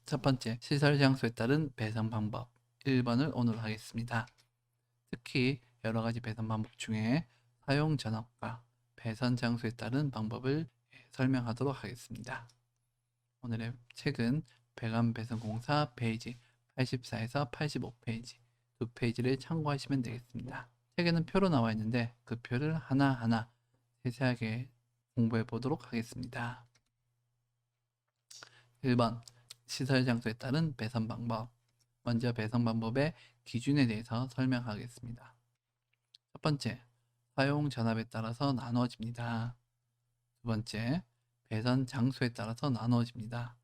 첫 번째, 시설 장소에 따른 배선 방법 1번을 오늘 하겠습니다. 특히 여러 가지 배선 방법 중에 사용 전압과 배선 장소에 따른 방법을 설명하도록 하겠습니다. 오늘의 책은 배관 배선 공사 페이지 84에서 85페이지 두 페이지를 참고하시면 되겠습니다. 책에는 표로 나와 있는데 그 표를 하나하나 세세하게 공부해 보도록 하겠습니다. 1번 시설 장소에 따른 배선 방법. 먼저 배선 방법의 기준에 대해서 설명하겠습니다. 첫 번째, 사용 전압에 따라서 나누어집니다. 두 번째, 배선 장소에 따라서 나누어집니다.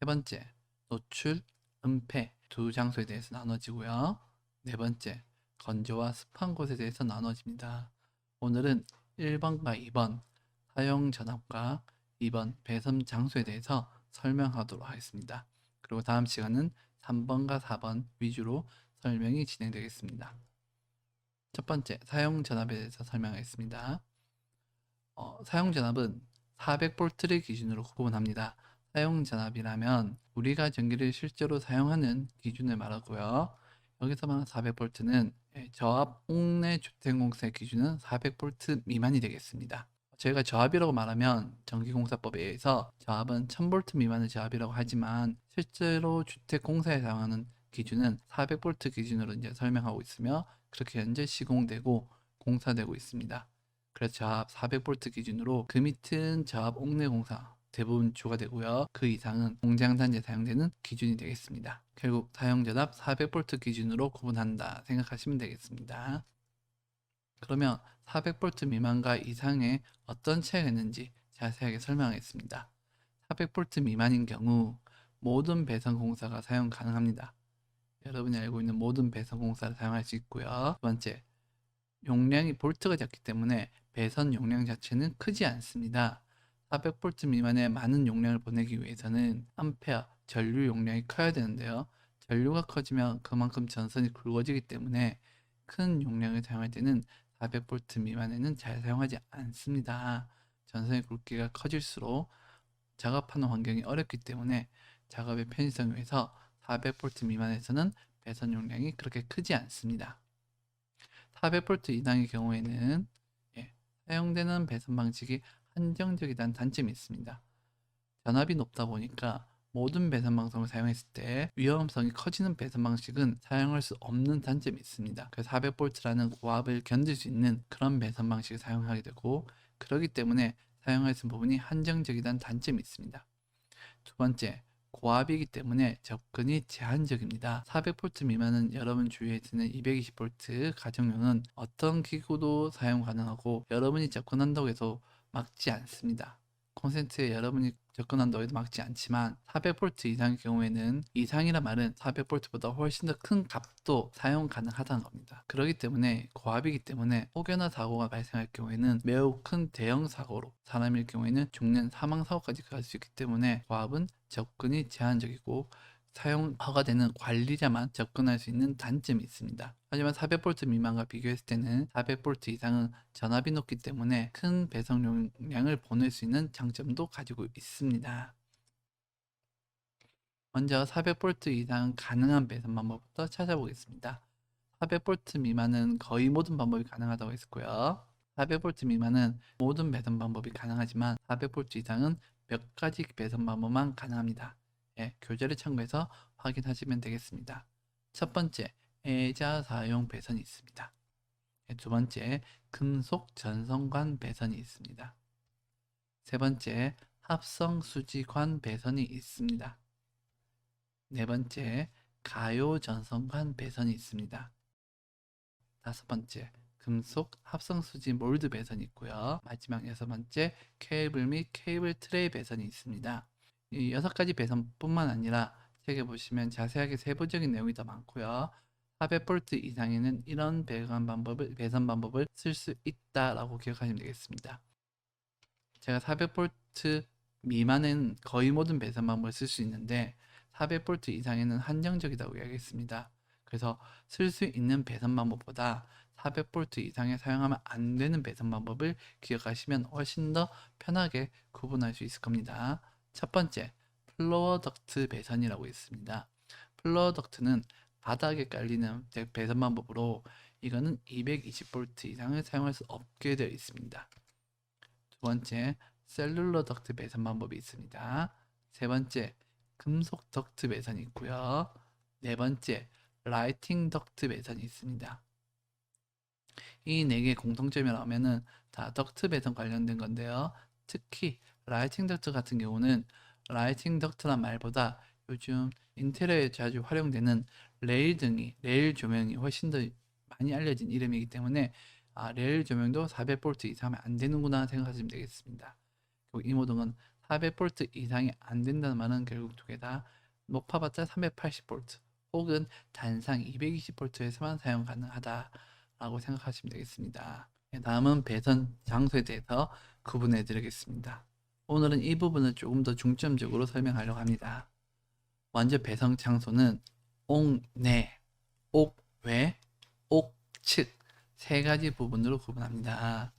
세 번째, 노출, 은폐 두 장소에 대해서 나눠지고요. 네 번째, 건조와 습한 곳에 대해서 나눠집니다. 오늘은 1번과 2번 사용 전압과 2번 배선 장소에 대해서 설명하도록 하겠습니다. 그리고 다음 시간은 3번과 4번 위주로 설명이 진행되겠습니다. 첫 번째, 사용 전압에 대해서 설명하겠습니다. 사용 전압은 400V를 기준으로 구분합니다. 사용 전압이라면 우리가 전기를 실제로 사용하는 기준을 말하고요. 여기서 말하는 400V는 저압 옥내 주택공사의 기준은 400V 미만이 되겠습니다. 저희가 저압이라고 말하면 전기공사법에 의해서 저압은 1000V 미만의 저압이라고 하지만 실제로 주택공사에 사용하는 기준은 400V 기준으로 이제 설명하고 있으며 그렇게 현재 시공되고 공사되고 있습니다. 그래서 저압 400V 기준으로 그 밑은 저압 옥내 공사 대부분 주가 되고요. 그 이상은 공장 단지에 사용되는 기준이 되겠습니다. 결국 사용 전압 400V 기준으로 구분한다 생각하시면 되겠습니다. 그러면 400V 미만과 이상의 어떤 차이가 있는지 자세하게 설명하겠습니다. 400V 미만인 경우 모든 배선 공사가 사용 가능합니다. 여러분이 알고 있는 모든 배선 공사를 사용할 수 있고요. 두 번째, 용량이 볼트가 작기 때문에 배선 용량 자체는 크지 않습니다. 400V 미만의 많은 용량을 보내기 위해서는 암페어, 전류 용량이 커야 되는데요. 전류가 커지면 그만큼 전선이 굵어지기 때문에 큰 용량을 사용할 때는 400V 미만에는 잘 사용하지 않습니다. 전선의 굵기가 커질수록 작업하는 환경이 어렵기 때문에 작업의 편의성을 위해서 400V 미만에서는 배선 용량이 그렇게 크지 않습니다. 400V 이상의 경우에는 사용되는 배선 방식이 한정적이라는 단점이 있습니다. 전압이 높다 보니까 모든 배선 방송을 사용했을 때 위험성이 커지는 배선 방식은 사용할 수 없는 단점이 있습니다. 그래서 400V라는 고압을 견딜 수 있는 그런 배선 방식을 사용하게 되고 그렇기 때문에 사용할 수 있는 부분이 한정적이라는 단점이 있습니다. 두 번째, 고압이기 때문에 접근이 제한적입니다. 400V 미만은 여러분 주위에 있는 220V 가정용은 어떤 기구도 사용 가능하고 여러분이 접근한다고 해서 막지 않습니다. 콘센트에 여러분이 접근한다고 해도 막지 않지만 400V 이상의 경우에는 이상이란 말은 400V보다 훨씬 더 큰 값도 사용 가능하다는 겁니다. 그렇기 때문에 고압이기 때문에 혹여나 사고가 발생할 경우에는 매우 큰 대형 사고로 사람일 경우에는 죽는 사망 사고까지 갈 수 있기 때문에 고압은 접근이 제한적이고 사용 허가되는 관리자만 접근할 수 있는 단점이 있습니다. 하지만 400V 미만과 비교했을 때는 400V 이상은 전압이 높기 때문에 큰 배선 용량을 보낼 수 있는 장점도 가지고 있습니다. 먼저 400V 이상 가능한 배선 방법부터 찾아보겠습니다. 400V 미만은 거의 모든 방법이 가능하다고 했고요. 400V 미만은 모든 배선 방법이 가능하지만 400V 이상은 몇 가지 배선 방법만 가능합니다. 교재를 참고해서 확인하시면 되겠습니다. 첫 번째, 애자 사용 배선이 있습니다. 두 번째, 금속 전선관 배선이 있습니다. 세 번째, 합성 수지관 배선이 있습니다. 네 번째, 가요 전선관 배선이 있습니다. 다섯 번째, 금속 합성 수지 몰드 배선이 있고요. 마지막 여섯 번째, 케이블 및 케이블 트레이 배선이 있습니다. 이 여섯 가지 배선뿐만 아니라 책에 보시면 자세하게 세부적인 내용이 더 많고요. 400V 이상에는 이런 배선 방법을 쓸 수 있다라고 기억하시면 되겠습니다. 제가 400V 미만은 거의 모든 배선 방법을 쓸 수 있는데 400V 이상에는 한정적이라고 이야기했습니다. 그래서 쓸 수 있는 배선 방법보다 400V 이상에 사용하면 안 되는 배선 방법을 기억하시면 훨씬 더 편하게 구분할 수 있을 겁니다. 첫 번째, 플로어 덕트 배선이라고 있습니다. 플로어 덕트는 바닥에 깔리는 배선 방법으로 이거는 220V 이상을 사용할 수 없게 되어 있습니다. 두 번째, 셀룰러 덕트 배선 방법이 있습니다. 세 번째, 금속 덕트 배선이 있고요. 네 번째, 라이팅 덕트 배선이 있습니다. 이 네 개의 공통점이라고 하면은 다 덕트 배선 관련된 건데요. 특히 라이팅 덕트 같은 경우는 라이팅 덕트란 말보다 요즘 인테리어에 자주 활용되는 레일 조명이 훨씬 더 많이 알려진 이름이기 때문에 레일 조명도 400V 이상은 안 되는구나 생각하시면 되겠습니다. 이 모동은 400V 이상이 안 된다는 말은 결국 두 개 다 높아봤자 380V 혹은 단상 220V에서만 사용 가능하다라고 생각하시면 되겠습니다. 다음은 배선 장소에 대해서 구분해 드리겠습니다. 오늘은 이 부분을 조금 더 중점적으로 설명하려고 합니다. 먼저 배선 장소는 옥내, 옥외, 옥측 세 가지 부분으로 구분합니다.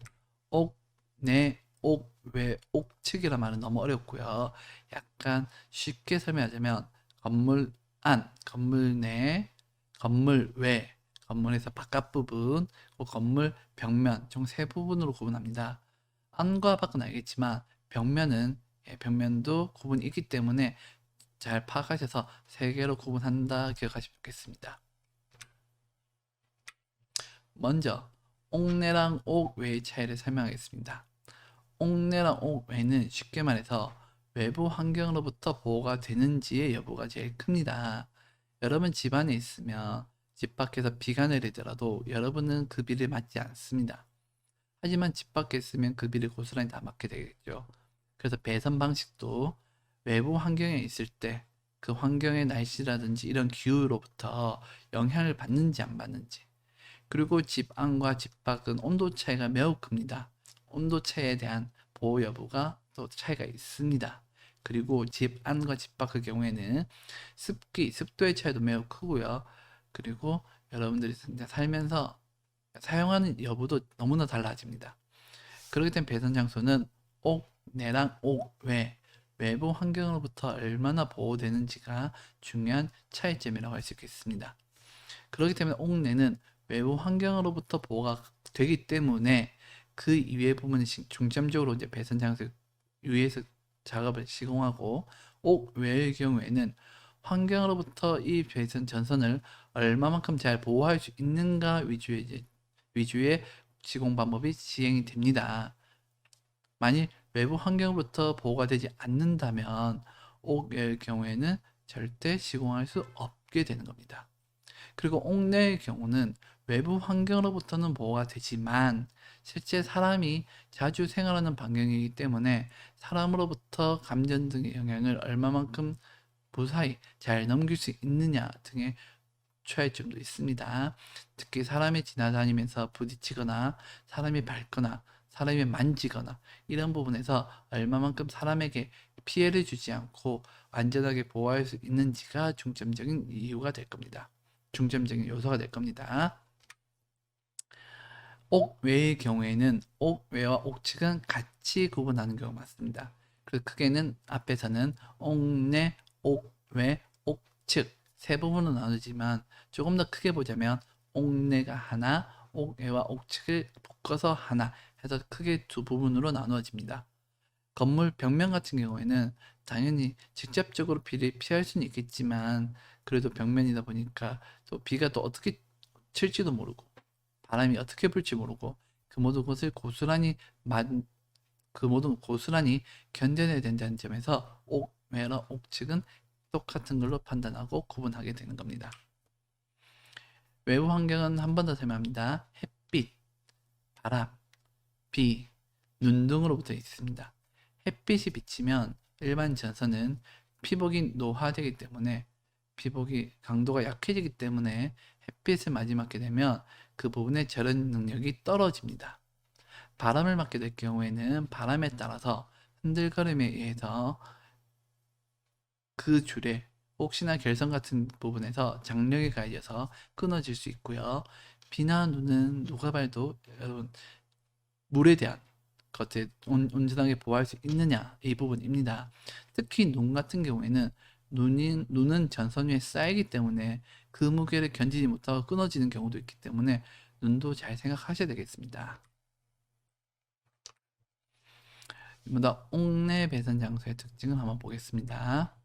옥내, 옥외, 옥측이란 말은 너무 어렵고요. 약간 쉽게 설명하자면 건물 안, 건물 내, 건물 외, 건물에서 바깥 부분, 건물 벽면 총 세 부분으로 구분합니다. 안과 밖은 알겠지만 벽면도 구분이 있기 때문에 잘 파악하셔서 세 개로 구분한다 기억하시면 좋겠습니다. 먼저 옥내랑 옥외의 차이를 설명하겠습니다. 옥내랑 옥외는 쉽게 말해서 외부 환경으로부터 보호가 되는지의 여부가 제일 큽니다. 여러분 집 안에 있으면 집 밖에서 비가 내리더라도 여러분은 그 비를 맞지 않습니다. 하지만 집 밖에 있으면 그 비를 고스란히 다 맞게 되겠죠. 그래서 배선 방식도 외부 환경에 있을 때 그 환경의 날씨라든지 이런 기후로부터 영향을 받는지 안 받는지, 그리고 집 안과 집 밖은 온도 차이가 매우 큽니다. 온도 차이에 대한 보호 여부가 또 차이가 있습니다. 그리고 집 안과 집 밖의 경우에는 습도의 차이도 매우 크고요. 그리고 여러분들이 살면서 사용하는 여부도 너무나 달라집니다. 그렇기 때문에 배선 장소는 옥내랑 옥외, 외부 환경으로부터 얼마나 보호되는지가 중요한 차이점이라고 할 수 있겠습니다. 그렇기 때문에 옥내는 외부 환경으로부터 보호가 되기 때문에 그 이외의 부분은 중점적으로 이제 배선 장소 위에서 작업을 시공하고, 옥외의 경우에는 환경으로부터 이 배선 전선을 얼마만큼 잘 보호할 수 있는가 위주의 시공 방법이 시행이 됩니다. 만일 외부 환경으로부터 보호가 되지 않는다면 옥외의 경우에는 절대 시공할 수 없게 되는 겁니다. 그리고 옥내의 경우는 외부 환경으로부터는 보호가 되지만 실제 사람이 자주 생활하는 반경이기 때문에 사람으로부터 감전 등의 영향을 얼마만큼 무사히 잘 넘길 수 있느냐 등의 차이점도 있습니다. 특히 사람이 지나다니면서 부딪히거나 사람이 밟거나 사람이 만지거나 이런 부분에서 얼마만큼 사람에게 피해를 주지 않고 안전하게 보호할 수 있는지가 중점적인 이유가 될 겁니다. 중점적인 요소가 될 겁니다. 옥외의 경우에는 옥외와 옥측은 같이 구분하는 경우가 많습니다. 그래서 크게는 앞에서는 옥내, 옥외, 옥측 세 부분으로 나누지만 조금 더 크게 보자면 옥내가 하나, 옥외와 옥측을 묶어서 하나 해서 크게 두 부분으로 나누어집니다. 건물 벽면 같은 경우에는 당연히 직접적으로 비를 피할 수는 있겠지만 그래도 벽면이다 보니까 또 비가 또 어떻게 칠지도 모르고 바람이 어떻게 불지 모르고 그 모든 것을 고스란히 견뎌내야 된다는 점에서 옥외와 옥측은 똑같은 걸로 판단하고 구분하게 되는 겁니다. 외부 환경은 한 번 더 설명합니다. 햇빛, 바람, 비, 눈 등으로부터 있습니다. 햇빛이 비치면 일반 전선은 피복이 노화되기 때문에 피복이 강도가 약해지기 때문에 햇빛을 맞게 되면 그 부분의 절연 능력이 떨어집니다. 바람을 맞게 될 경우에는 바람에 따라서 흔들거림에 의해서 그 줄에 혹시나 결선 같은 부분에서 장력이 가해져서 끊어질 수 있고요. 비나 눈은 누가 봐도 여러분 물에 대한 겉에 온전하게 보호할 수 있느냐, 이 부분입니다. 특히 눈 같은 경우에는 눈은 전선 위에 쌓이기 때문에 그 무게를 견디지 못하고 끊어지는 경우도 있기 때문에 눈도 잘 생각하셔야 되겠습니다. 이보다 옥내 배선 장소의 특징을 한번 보겠습니다.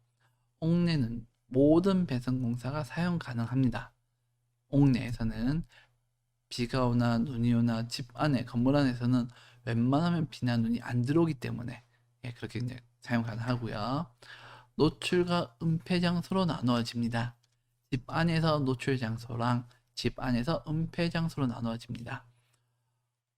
옥내는 모든 배선 공사가 사용 가능합니다. 옥내에서는 비가 오나 눈이 오나 집 안에 건물 안에서는 웬만하면 비나 눈이 안 들어오기 때문에 그렇게 이제 사용 가능하고요. 노출과 은폐 장소로 나누어집니다. 집 안에서 노출 장소랑 집 안에서 은폐 장소로 나누어집니다.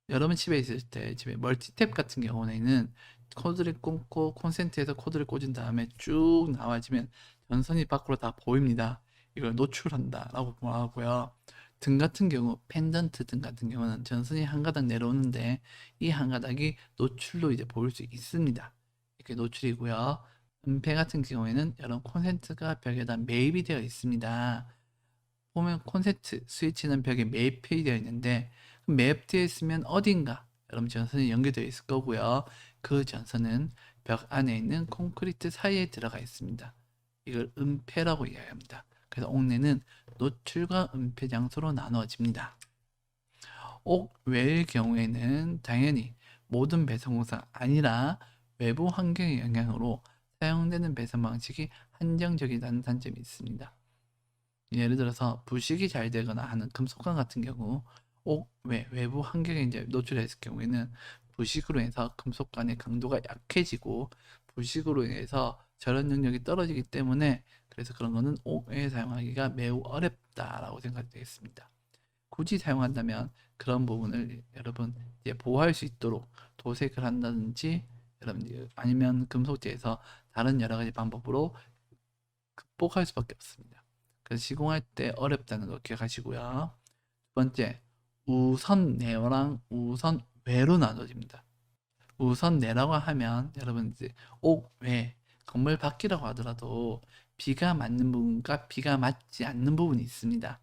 여러분 집에 있을 때 집에 멀티탭 같은 경우에는 코드를 꽂고 콘센트에서 코드를 꽂은 다음에 쭉 나와지면 전선이 밖으로 다 보입니다. 이걸 노출한다 라고 말하고요. 등 같은 경우 펜던트 등 같은 경우는 전선이 한 가닥 내려오는데 이 한 가닥이 노출로 이제 보일 수 있습니다. 이렇게 노출이고요. 은폐 같은 경우에는 여러분 콘센트가 벽에다 매입이 되어 있습니다. 보면 콘센트 스위치는 벽에 매입이 되어 있는데 매입되어 있으면 어딘가 여러분 전선이 연결되어 있을 거고요. 그 전선은 벽 안에 있는 콘크리트 사이에 들어가 있습니다. 이걸 은폐라고 이야기합니다. 그래서 옥내는 노출과 은폐 장소로 나누어집니다. 옥외의 경우에는 당연히 모든 배선공사가 아니라 외부 환경의 영향으로 사용되는 배선 방식이 한정적이라는 단점이 있습니다. 예를 들어서 부식이 잘 되거나 하는 금속관 같은 경우 외부 환경에 이제 노출했을 경우에는 부식으로 인해서 금속관의 강도가 약해지고 부식으로 인해서 절연 능력이 떨어지기 때문에 그래서 그런 거는 옥외에 사용하기가 매우 어렵다라고 생각되겠습니다. 굳이 사용한다면 그런 부분을 여러분 이제 보호할 수 있도록 도색을 한다든지 여러분 아니면 금속재에서 다른 여러 가지 방법으로 극복할 수밖에 없습니다. 그래서 시공할 때 어렵다는 거 기억하시고요. 두 번째, 우선 내랑 우선 외로 나눠집니다. 우선 내라고 하면 여러분 이제 옥외 건물 밖이라고 하더라도 비가 맞는 부분과 비가 맞지 않는 부분이 있습니다.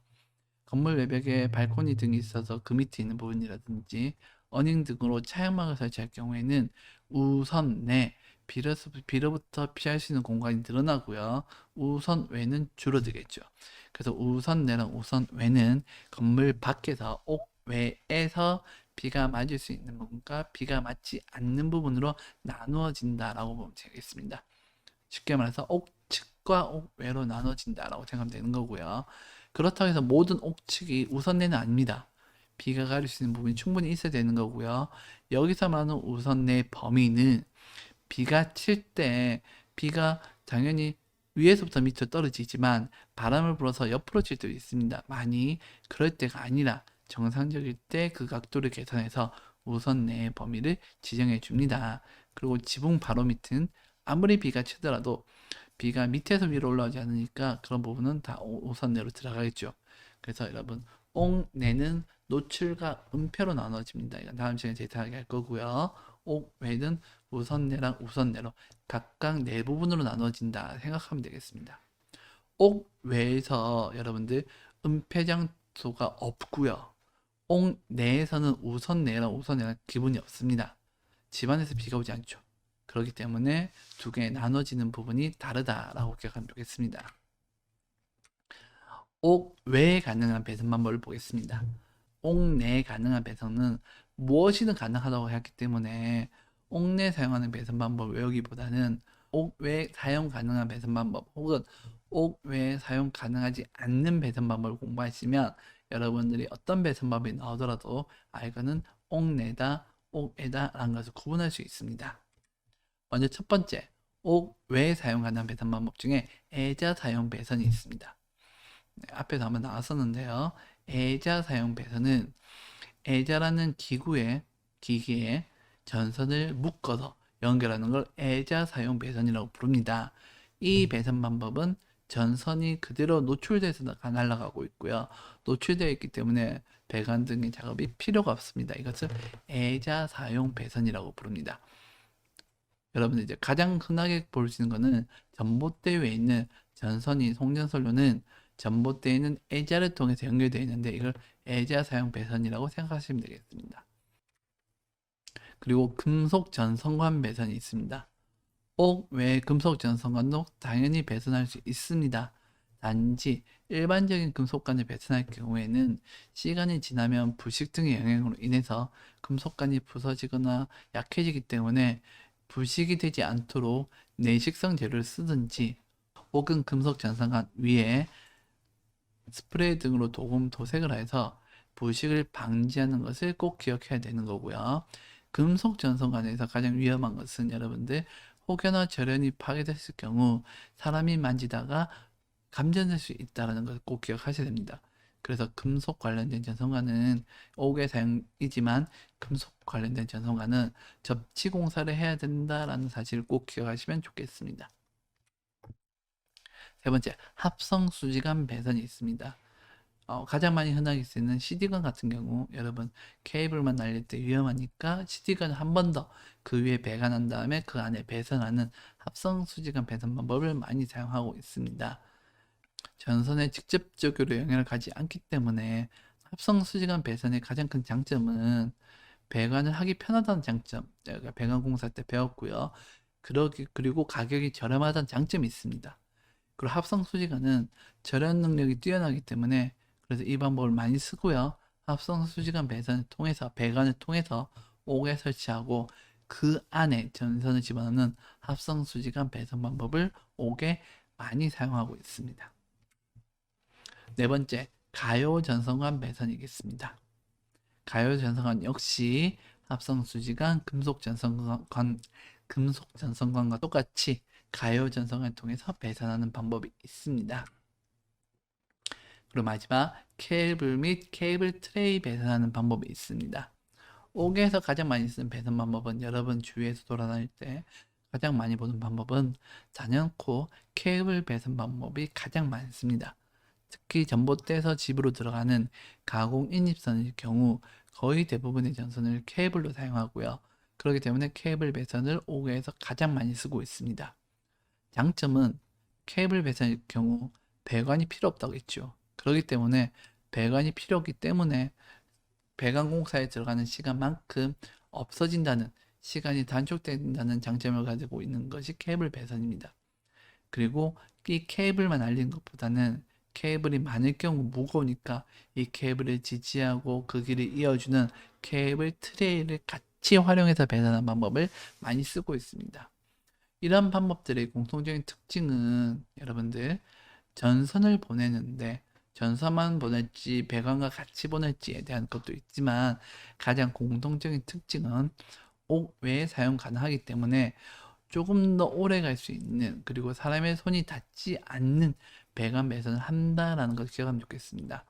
건물 외벽에 발코니 등이 있어서 그 밑에 있는 부분이라든지 어닝 등으로 차양막을 설치할 경우에는 우선 내 비로부터 피할 수 있는 공간이 늘어나고요. 우선 외는 줄어들겠죠. 그래서 우선 내랑 우선 외는 건물 밖에서 옥외에서 비가 맞을 수 있는 부분과 비가 맞지 않는 부분으로 나누어진다라고 보면 되겠습니다. 쉽게 말해서 옥측과 옥외로 나눠진다라고 생각하면 되는 거고요. 그렇다고 해서 모든 옥측이 우선내는 아닙니다. 비가 가릴 수 있는 부분이 충분히 있어야 되는 거고요. 여기서 말하는 우선내 범위는 비가 칠 때 비가 당연히 위에서부터 밑으로 떨어지지만 바람을 불어서 옆으로 칠 때도 있습니다. 많이 그럴 때가 아니라 정상적일 때 그 각도를 계산해서 우선내의 범위를 지정해 줍니다. 그리고 지붕 바로 밑은 아무리 비가 치더라도 비가 밑에서 위로 올라오지 않으니까 그런 부분은 다 우선내로 들어가겠죠. 그래서 여러분 옥내는 노출과 은폐로 나눠집니다. 이건 다음 시간에 자세하게 할 거고요. 옥외는 우선내랑 우선내로 각각 네 부분으로 나눠진다 생각하면 되겠습니다. 옥외에서 여러분들 은폐 장소가 없고요. 옥내에서는 우선내랑 우선내랑 기분이 없습니다. 집안에서 비가 오지 않죠. 그렇기 때문에 두 개 나눠지는 부분이 다르다라고 기억하면 좋겠습니다. 옥외에 가능한 배선 방법을 보겠습니다. 옥내에 가능한 배선은 무엇이든 가능하다고 했기 때문에 옥내 사용하는 배선 방법 외우기보다는 옥외 사용 가능한 배선 방법 혹은 옥외 사용 가능하지 않는 배선 방법을 공부하시면 여러분들이 어떤 배선 방법이 나오더라도 이거는 옥내다, 옥외다 라는 것을 구분할 수 있습니다. 먼저 첫 번째, 옥외에 사용 가능한 배선 방법 중에 애자 사용 배선이 있습니다. 앞에서 한번 나왔었는데요. 애자 사용 배선은 애자라는 기기에 전선을 묶어서 연결하는 걸 애자 사용 배선이라고 부릅니다. 이 배선 방법은 전선이 그대로 노출돼서 날아가고 있고요. 노출되어 있기 때문에 배관 등의 작업이 필요가 없습니다. 이것을 애자 사용 배선이라고 부릅니다. 여러분들 이제 가장 흔하게 볼 수 있는 거는 전봇대 위에 있는 전선이 송전선로는 전봇대에 있는 애자를 통해서 연결되어 있는데 이걸 애자 사용 배선이라고 생각하시면 되겠습니다. 그리고 금속 전선관 배선이 있습니다. 옥 외의 금속 전선관도 당연히 배선할 수 있습니다. 단지 일반적인 금속관을 배선할 경우에는 시간이 지나면 부식 등의 영향으로 인해서 금속관이 부서지거나 약해지기 때문에 부식이 되지 않도록 내식성 재료를 쓰든지 혹은 금속 전선관 위에 스프레이 등으로 도색을 해서 부식을 방지하는 것을 꼭 기억해야 되는 거고요. 금속 전선관에서 가장 위험한 것은 여러분들 혹여나 절연이 파괴됐을 경우 사람이 만지다가 감전될 수 있다는 것을 꼭 기억하셔야 됩니다. 그래서 금속 관련된 전선관은 옥외 사용이지만 금속 관련된 전선관은 접치 공사를 해야 된다라는 사실을 꼭 기억하시면 좋겠습니다. 세 번째, 합성 수지관 배선이 있습니다. 가장 많이 흔하게 쓰이는 CD건 같은 경우 여러분 케이블만 날릴 때 위험하니까 CD건을 한 번 더 그 위에 배관한 다음에 그 안에 배선하는 합성 수지관 배선 방법을 많이 사용하고 있습니다. 전선에 직접적으로 영향을 가지 않기 때문에 합성 수지관 배선의 가장 큰 장점은 배관을 하기 편하다는 장점, 내가 배관 공사 때 배웠고요. 그리고 가격이 저렴하다는 장점이 있습니다. 그리고 합성 수지관은 절연 능력이 뛰어나기 때문에 그래서 이 방법을 많이 쓰고요. 합성 수지관 배선을 통해서 배관을 통해서 옥에 설치하고 그 안에 전선을 집어넣는 합성 수지관 배선 방법을 옥에 많이 사용하고 있습니다. 네 번째, 가요 전선관 배선이겠습니다. 가요 전선관 역시 합성 수지관 금속 전선관과 똑같이 가요 전선관을 통해서 배선하는 방법이 있습니다. 그리고 마지막 케이블 및 케이블 트레이 배선하는 방법이 있습니다. 옥에서 가장 많이 쓰는 배선 방법은 여러분 주위에서 돌아다닐 때 가장 많이 보는 방법은 단연코 케이블 배선 방법이 가장 많습니다. 특히 전봇대에서 집으로 들어가는 가공 인입선의 경우 거의 대부분의 전선을 케이블로 사용하고요. 그렇기 때문에 케이블 배선을 옥외에서 가장 많이 쓰고 있습니다. 장점은 케이블 배선의 경우 배관이 필요 없다고 했죠. 그렇기 때문에 배관이 필요 없기 때문에 배관 공사에 들어가는 시간만큼 없어진다는 시간이 단축된다는 장점을 가지고 있는 것이 케이블 배선입니다. 그리고 이 케이블만 날리는 것보다는 케이블이 많을 경우 무거우니까 이 케이블을 지지하고 그 길을 이어주는 케이블 트레이를 같이 활용해서 배선하는 방법을 많이 쓰고 있습니다. 이런 방법들의 공통적인 특징은 여러분들 전선을 보내는데 전선만 보낼지 배관과 같이 보낼지에 대한 것도 있지만 가장 공통적인 특징은 옥 외에 사용 가능하기 때문에 조금 더 오래 갈 수 있는 그리고 사람의 손이 닿지 않는 배관 배선을 한다라는 것을 기억하면 좋겠습니다.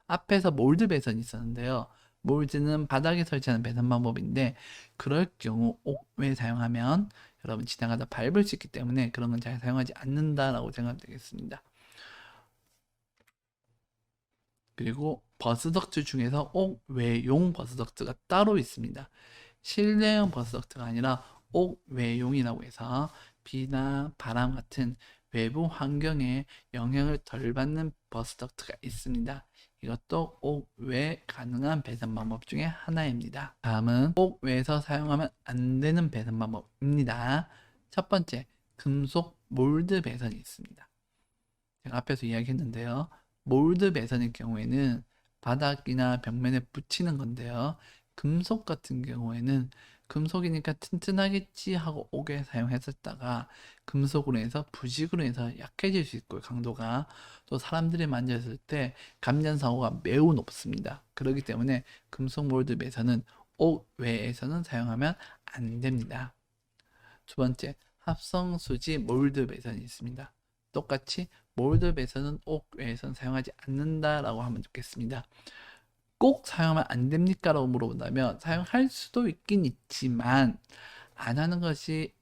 앞에서 몰드 배선이 있었는데요. 몰드는 바닥에 설치하는 배선 방법인데 그럴 경우 옥외 사용하면 여러분 지나가다 밟을 수 있기 때문에 그런 건 잘 사용하지 않는다라고 생각하면 되겠습니다. 그리고 버스덕트 중에서 옥외용 버스덕트가 따로 있습니다. 실내용 버스덕트가 아니라 옥외용이라고 해서 비나 바람 같은 외부 환경에 영향을 덜 받는 버스덕트가 있습니다. 이것도 옥외 가능한 배선 방법 중에 하나입니다. 다음은 옥외에서 사용하면 안 되는 배선 방법입니다. 첫 번째, 금속 몰드 배선이 있습니다. 제가 앞에서 이야기했는데요. 몰드 배선의 경우에는 바닥이나 벽면에 붙이는 건데요. 금속 같은 경우에는 금속이니까 튼튼하겠지 하고 옥에 사용했었다가 금속으로 해서 부식으로 해서 약해질 수 있고 강도가 또 사람들이 만졌을 때 감전 사고가 매우 높습니다. 그렇기 때문에 금속 몰드 배선은 옥 외에서는 사용하면 안 됩니다. 두 번째, 합성 수지 몰드 배선이 있습니다. 똑같이 몰드 배선은 옥 외에서는 사용하지 않는다라고 하면 좋겠습니다. 꼭 사용하면 안 됩니까? 라고 물어본다면 사용할 수도 있긴 있지만 안 하는 것이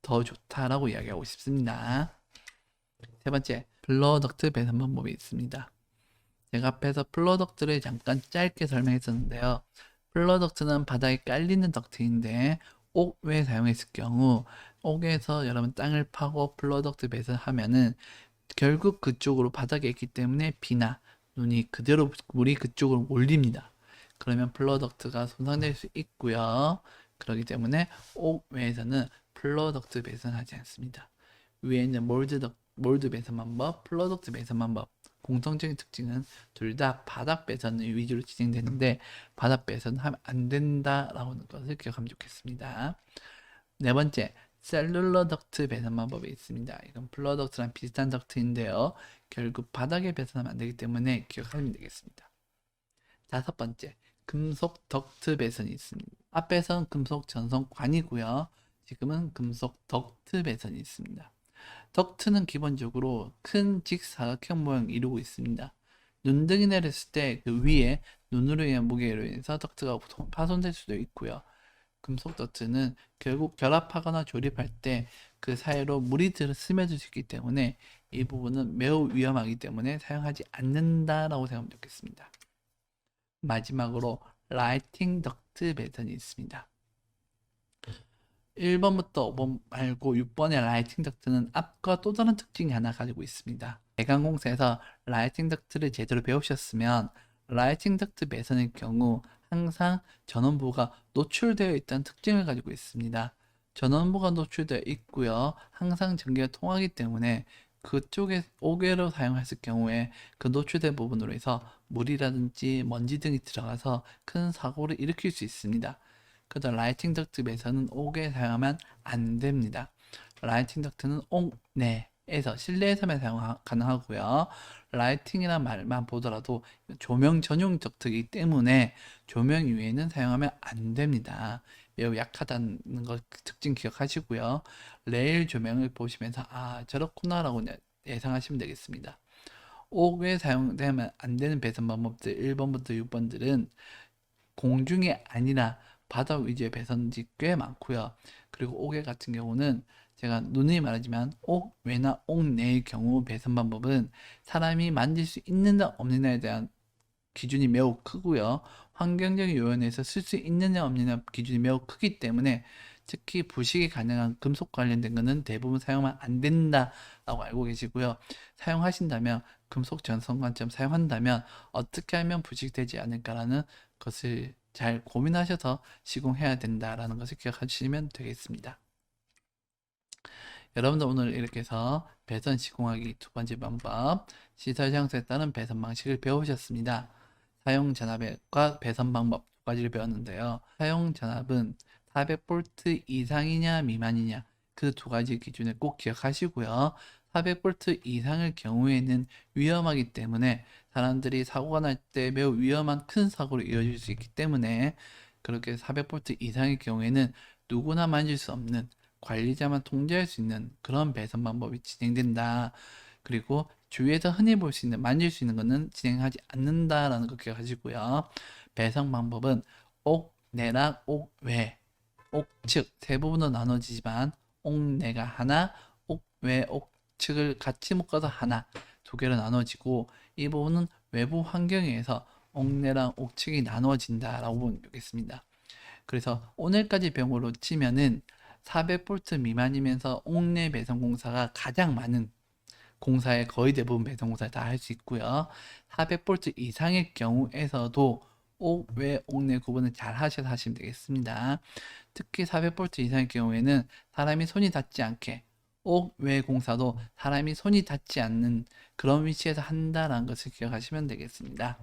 더 좋다라고 이야기하고 싶습니다. 세 번째, 플러덕트 배선 방법이 있습니다. 제가 앞에서 플러덕트를 잠깐 짧게 설명했었는데요. 플러덕트는 바닥에 깔리는 덕트인데 옥 외에 사용했을 경우 옥에서 여러분 땅을 파고 플러덕트 배선하면은 결국 그쪽으로 바닥에 있기 때문에 비나 눈이 그대로 물이 그쪽으로 몰립니다. 그러면 플러덕트가 손상될 수 있고요. 그렇기 때문에 옥 외에서는 프로덕트 배선하지 않습니다. 위에 있는 몰드 배선 방법, 프로덕트 배선 방법 공통적인 특징은 둘 다 바닥 배선 위주로 진행되는데 바닥 배선 하면 안 된다라는 것을 기억하면 좋겠습니다. 네 번째, 셀룰러 덕트 배선 방법이 있습니다. 이건 플러덕트랑 비슷한 덕트인데요. 결국 바닥에 배선하면 안 되기 때문에 기억하면 되겠습니다. 다섯 번째, 금속 덕트 배선이 있습니다. 앞에선 금속 전선관이고요. 지금은 금속 덕트 배선이 있습니다. 덕트는 기본적으로 큰 직사각형 모양을 이루고 있습니다. 눈등이 내렸을 때 그 위에 눈으로 인한 무게로 인해서 덕트가 파손될 수도 있고요. 금속 덕트는 결국 결합하거나 조립할 때 그 사이로 물이 스며들 수 있기 때문에 이 부분은 매우 위험하기 때문에 사용하지 않는다라고 생각하면 좋겠습니다. 마지막으로 라이팅 덕트 배선이 있습니다. 1번부터 5번 말고 6번의 라이팅 덕트는 앞과 또 다른 특징이 하나 가지고 있습니다. 대강공사에서 라이팅 덕트를 제대로 배우셨으면 라이팅 덕트 배선의 경우 항상 전원부가 노출되어 있다는 특징을 가지고 있습니다. 전원부가 노출되어 있고요. 항상 전기가 통하기 때문에 그쪽에 5개로 사용했을 경우에 그 노출된 부분으로 해서 물이라든지 먼지 등이 들어가서 큰 사고를 일으킬 수 있습니다. 그래서 라이팅 덕트 배선은 옥에 사용하면 안 됩니다. 라이팅 덕트는 옥 내에서 실내에서만 사용 가능하고요. 라이팅이란 말만 보더라도 조명 전용 덕트이기 때문에 조명 이외에는 사용하면 안 됩니다. 매우 약하다는 것 특징 기억하시고요. 레일 조명을 보시면서 아 저렇구나라고 예상하시면 되겠습니다. 옥에 사용되면 안 되는 배선 방법들 1번부터 6번들은 공중이 아니라 바닥 위주의 배선지 꽤 많고요. 그리고 옥외 같은 경우는 제가 누누이 말하지만 옥 외나 옥 내의 경우 배선 방법은 사람이 만질 수 있느냐 없느냐에 대한 기준이 매우 크고요. 환경적인 요인에서 쓸 수 있느냐 없느냐 기준이 매우 크기 때문에 특히 부식이 가능한 금속 관련된 것은 대부분 사용하면 안 된다라고 알고 계시고요. 사용하신다면 금속 전선관점 사용한다면 어떻게 하면 부식되지 않을까라는 것을 잘 고민하셔서 시공해야 된다라는 것을 기억하시면 되겠습니다. 여러분들 오늘 이렇게 해서 배선 시공하기 두 번째 방법 시설 장소에 따른 배선 방식을 배우셨습니다. 사용 전압과 배선 방법 두 가지를 배웠는데요. 사용 전압은 400V 이상이냐 미만이냐 그 두 가지 기준을 꼭 기억하시고요. 400V 이상의 경우에는 위험하기 때문에 사람들이 사고가 날 때 매우 위험한 큰 사고로 이어질 수 있기 때문에 그렇게 400V 이상의 경우에는 누구나 만질 수 없는 관리자만 통제할 수 있는 그런 배선 방법이 진행된다. 그리고 주위에서 흔히 볼 수 있는 만질 수 있는 것은 진행하지 않는다라는 거 기억하시고요. 배선 방법은 옥내랑 옥외, 옥측 세 부분으로 나눠지지만 옥내가 하나, 옥외, 옥측을 같이 묶어서 하나, 두 개로 나눠지고 이 부분은 외부 환경에 의해서 옥내랑 옥측이 나누어진다라고 보면 되겠습니다. 그래서 오늘까지 병으로 치면은 400V 미만이면서 옥내 배선 공사가 가장 많은 공사의 거의 대부분 배선 공사를 다 할 수 있고요. 400V 이상의 경우에서도 옥외 옥내 구분을 잘 하셔서 하시면 되겠습니다. 특히 400V 이상의 경우에는 사람이 손이 닿지 않게 옥외 공사도 사람이 손이 닿지 않는 그런 위치에서 한다라는 것을 기억하시면 되겠습니다.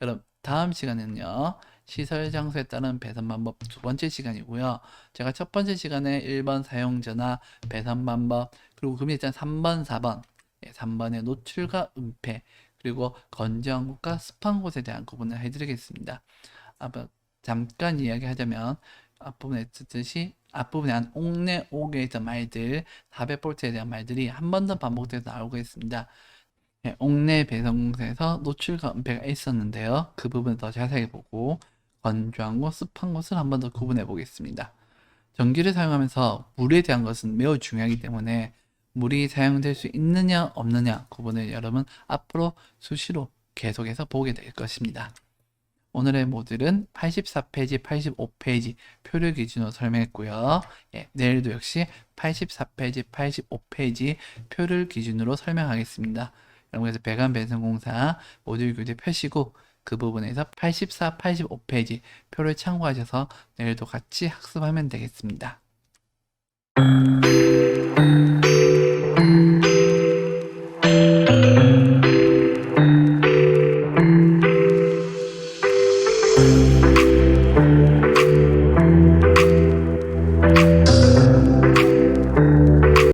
여러분 다음 시간에는요. 시설 장소에 따른 배선 방법 두 번째 시간이고요. 제가 첫 번째 시간에 1번 사용 전화 배선 방법 그리고 그 밑에 3번, 4번 3번의 노출과 은폐 그리고 건조한 곳과 습한 곳에 대한 구분을 해드리겠습니다. 잠깐 이야기하자면 앞부분에 쓰듯이 앞부분에 한 옥내 옥에 있던 말들 400V에 대한 말들이 한 번 더 반복돼서 나오고 있습니다. 옥내 배선공사에서 노출과 은폐가 있었는데요. 그 부분을 더 자세히 보고 건조한 곳, 습한 곳을 한 번 더 구분해 보겠습니다. 전기를 사용하면서 물에 대한 것은 매우 중요하기 때문에 물이 사용될 수 있느냐 없느냐 구분을 여러분 앞으로 수시로 계속해서 보게 될 것입니다. 오늘의 모듈은 84페이지, 85페이지 표를 기준으로 설명했고요. 내일도 역시 84페이지, 85페이지 표를 기준으로 설명하겠습니다. 여러분 그래서 배관 배선 공사 모듈 교재 펴시고 그 부분에서 84, 85페이지 표를 참고하셔서 내일도 같이 학습하면 되겠습니다.